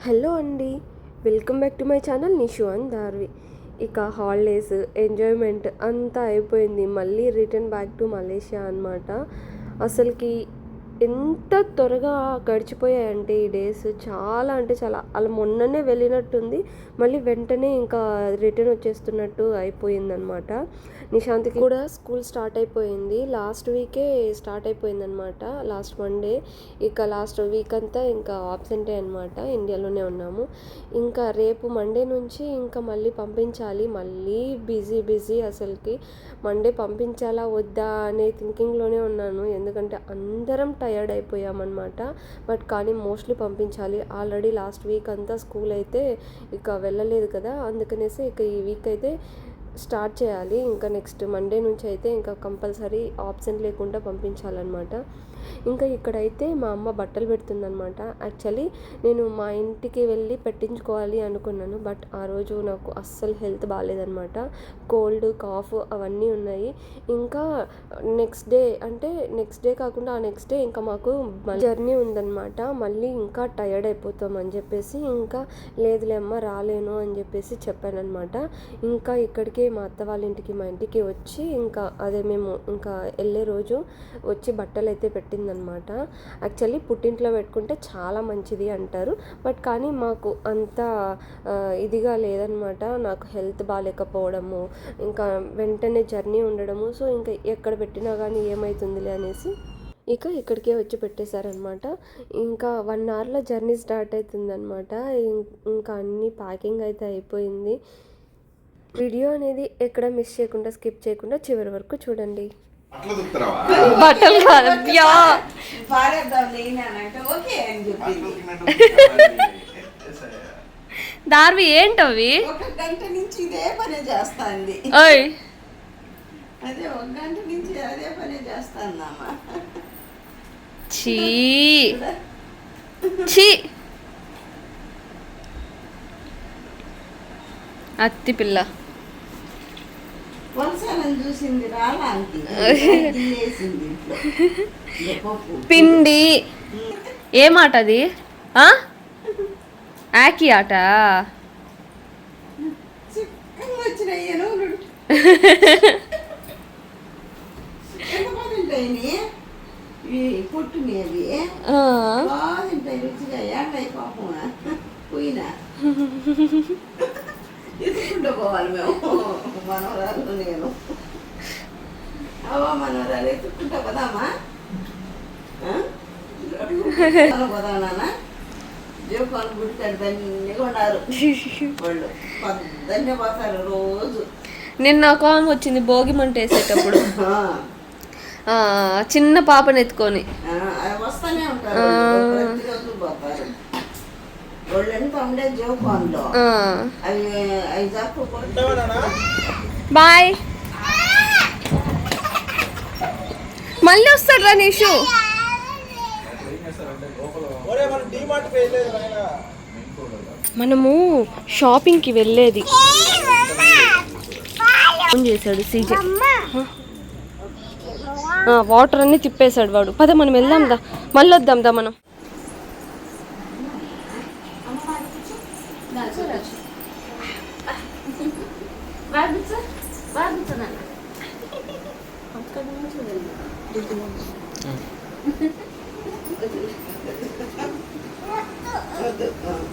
Hello అండి, welcome back to my channel Nishu and Darvi. ఇక holidays enjoyment అంతా అయిపోయింది. మళ్ళీ రిటర్న్ బ్యాక్ టు మలేషియా అనమాట. అసలుకి ఎంత త్వరగా గడిచిపోయాయంటే ఈ డేస్, చాలా అంటే చాలా. అలా మొన్ననే వెళ్ళినట్టుంది, మళ్ళీ వెంటనే ఇంకా రిటర్న్ వచ్చేస్తున్నట్టు అయిపోయిందనమాట. నిశాంత్కి కూడా స్కూల్ స్టార్ట్ అయిపోయింది. లాస్ట్ వీకే స్టార్ట్ అయిపోయిందనమాట, లాస్ట్ మండే. ఇక లాస్ట్ వీక్ అంతా ఇంకా ఆబ్సెంటే అనమాట, ఇండియాలోనే ఉన్నాము. ఇంకా రేపు మండే నుంచి ఇంకా మళ్ళీ పంపించాలి. మళ్ళీ బిజీ అసలుకి. మండే పంపించాలా వద్దా అనే థింకింగ్లోనే ఉన్నాను, ఎందుకంటే అందరం టయర్డ్ అయిపోయామన్నమాట. బట్ కానీ మోస్ట్లీ పంపించాలి. ఆల్రెడీ లాస్ట్ వీక్ అంతా స్కూల్ అయితే ఇక వెళ్ళలేదు కదా, అందుకనేసి ఇక ఈ వీక్ అయితే స్టార్ట్ చేయాలి. ఇంకా నెక్స్ట్ మండే నుంచి అయితే ఇంకా కంపల్సరీ ఆబ్సెంట్ లేకుండా పంపించాలన్నమాట. ఇంకా ఇక్కడైతే మా అమ్మ బట్టలు పెడుతుందనమాట. యాక్చువల్లీ నేను మా ఇంటికి వెళ్ళి పెట్టించుకోవాలి అనుకున్నాను, బట్ ఆ రోజు నాకు అస్సలు హెల్త్ బాగాలేదనమాట. కోల్డ్, కాఫ్ అవన్నీ ఉన్నాయి. ఇంకా నెక్స్ట్ డే కాకుండా ఆ నెక్స్ట్ డే ఇంకా మాకు జర్నీ ఉందన్నమాట. మళ్ళీ ఇంకా టయర్డ్ అయిపోతాం అని చెప్పేసి ఇంకా లేదులే అమ్మ రాలేను అని చెప్పేసి చెప్పానమాట. ఇంకా ఇక్కడికి మా అత్త వాళ్ళ ఇంటికి, మా ఇంటికి వచ్చి ఇంకా మేము ఇంకా వెళ్ళే రోజు వచ్చి బట్టలు అయితే పెట్టిందనమాట. యాక్చువల్లీ పుట్టింట్లో పెట్టుకుంటే చాలా మంచిది అంటారు, బట్ కానీ మాకు అంత ఇదిగా లేదనమాట. నాకు హెల్త్ బాగాలేకపోవడము, ఇంకా వెంటనే జర్నీ ఉండడము, సో ఇంకా ఎక్కడ పెట్టినా కానీ ఏమవుతుందిలే అనేసి ఇక ఇక్కడికే వచ్చి పెట్టేశారనమాట. ఇంకా 1 అవర్లో జర్నీ స్టార్ట్ అవుతుందన్నమాట. ఇంకా అన్నీ ప్యాకింగ్ అయితే అయిపోయింది. వీడియో అనేది ఎక్కడ మిస్ చేయకుండా, స్కిప్ చేయకుండా చివరి వరకు చూడండి. బట్టలు దార్వి ఏంటవి? ఒక గంట నుంచి ఇదే పని చేస్తాంది. అదే ఒక గంట నుంచి అదే పని చేస్తాందమ్మా. అత్తి పిల్ల చూసింది రాలా, పిండి ఏ మాట అది? ఆకి ఆట వచ్చినాయి పుట్టినవి బాగుంటాయి రుచిగా. ఏడాయి పాపం పోయినా ఎత్తుకుంటూ పోవాలి మేము, మనవరాలు నేను. మనవరాలు ఎత్తుకుంటా పోదామా? పోదాం నాన్న. జీవకాలు గుడికాడు ధన్యంగా ఉన్నారు వాళ్ళు, పొద్దున్నే పోతారు రోజు. నిన్న ఒక ఆమె వచ్చింది భోగి మంట వేసేటప్పుడు, చిన్న పాపను ఎత్తుకొని. వస్తానే ఉంటారు, ప్రతిరోజు పోతారు. వాళ్ళంతా ఉండే జీవకాన్లో అవి బాయ్. మళ్ళీ వస్తాడు రా నిషు. మనము షాపింగ్కి వెళ్ళేది ఫోన్ చేశాడు సీజే. వాటర్ అన్ని తిప్పేశాడు వాడు. పద మనం వెళ్దాం దా, మళ్ళీ వద్దాం దా మనం.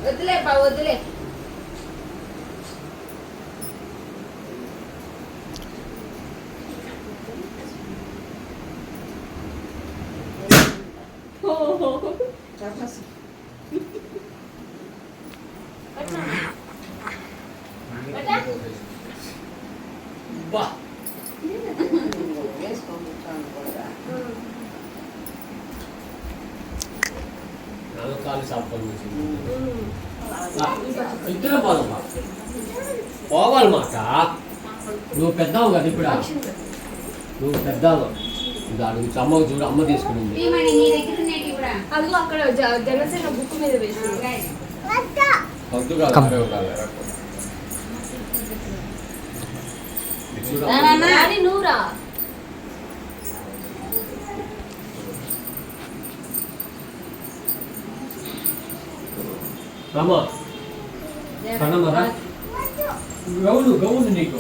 వద్దులే బా, వద్దులే. పోవాలి మాట. నువ్వు పెద్దావు కదా ఇప్పుడు, నువ్వు పెద్దావు. ఇది అడుగు అమ్మకు చూడు, అమ్మ తీసుకునింది. అదిగో అక్కడ జనసేన బుక్ మీద వేసి నూరా. అమ్మా కన్నమ్మరా గౌను నీకు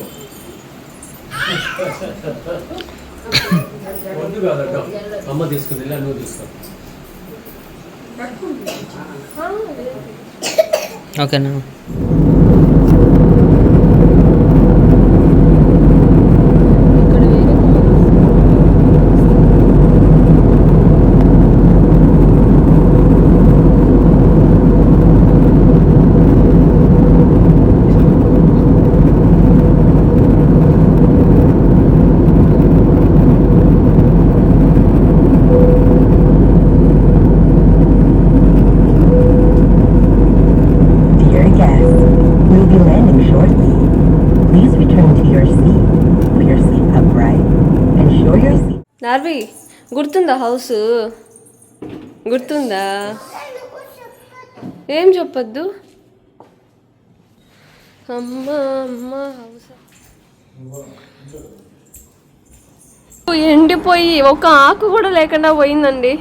వద్దు కాదట అమ్మ తీసుకుని వెళ్ళా నువ్వు తీసుకో ఓకేనా నార్వి గుర్తుందా హౌస్ గుర్తుందా ఏం చెప్పొద్దు అమ్మ అమ్మ హౌస్ ఎండిపోయి ఒక ఆకు కూడా లేకుండా పోయిందండి